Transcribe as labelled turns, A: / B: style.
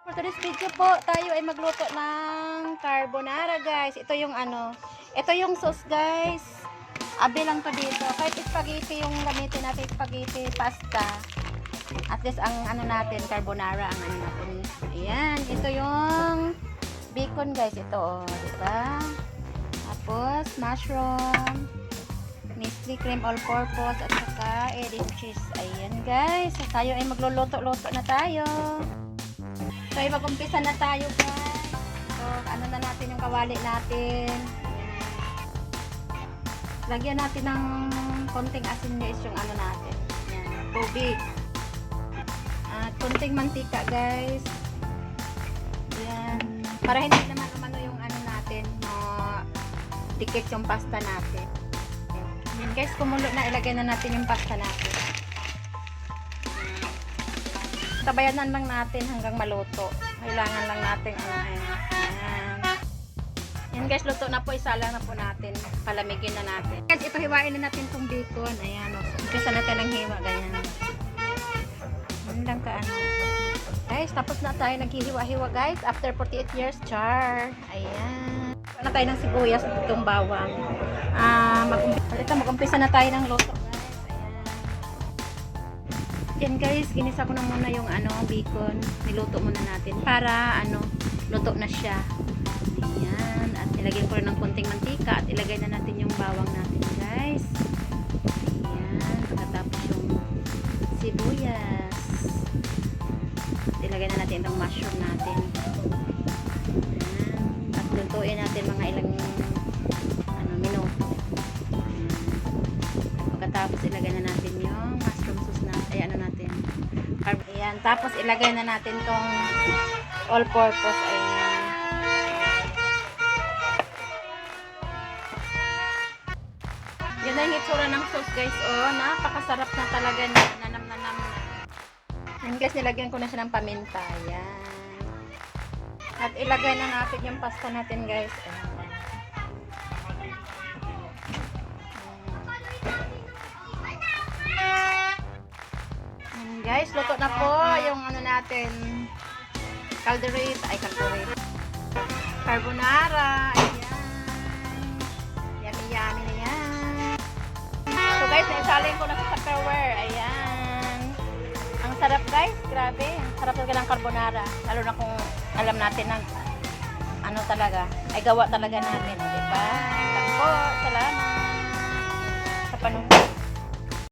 A: For today's video po, tayo ay magluto ng carbonara, guys. Ito yung ito yung sauce, guys. Abi lang to dito. Kahit spaghetti yung gamitin natin, spaghetti, pasta. At least ang natin, carbonara ang natin. Ayan, ito yung bacon, guys. Ito, diba? Tapos, mushroom, Nestle cream all-purpose, at saka edit cheese. Ayan, guys. So, tayo ay magluluto-luto na tayo. So, mag-umpisa na tayo, guys. So, na natin yung kawali natin. Lagyan natin ng konting asin, guys, yung natin. Ayan, tubig. At konting mantika, guys. Ayan. Para hindi naman yung natin, dikit yung pasta natin. Ayan, guys, kumulo na, ilagay na natin yung pasta natin. Tabayanan lang natin hanggang maluto. Kailangan lang natin ayan. Yan guys, luto na po. Isala na po natin. Palamigin na natin. Guys, ito hiwain na natin itong bacon. Ayan, umpisa natin ng hiwa. Ganyan. Yan lang guys, tapos na tayo naghihiwa-hiwa, guys. After 48 years, char. Ayan. Na tayo ng sibuyas at itong bawang. Mag-umpisa na tayo ng luto. Yan guys, ginisa ko na muna yung bacon. Niluto muna natin para luto na siya. Ayan, at ilagay ko rin ng konting mantika at ilagay na natin yung bawang natin, guys. Ayan, pagkatapos yung sibuyas. At ilagay na natin itong mushroom natin. Ayan, at lutuin natin mga ilang minuto. Pagkatapos ilagay na natin yung mushroom sauce na natin. Ayan, tapos ilagay na natin tong all-purpose. Ayan. Yan na yung itsura ng sauce, guys. Oh, napakasarap na talaga na. Nanam-nanam na. Ayan, guys, nilagyan ko na siya ng paminta. Ayan. At ilagay na natin yung pasta natin, guys. Ayan. Guys, luto na po yung natin, calderate, carbonara. Ayan. Yummy yummy na yan. So guys, naisalin ko na sa Tupperware. Ayan. Ang sarap, guys, grabe. Ang sarap talaga ng carbonara. Lalo na kung alam natin ng talaga, ay gawa talaga natin, diba? Salamat sa panonood.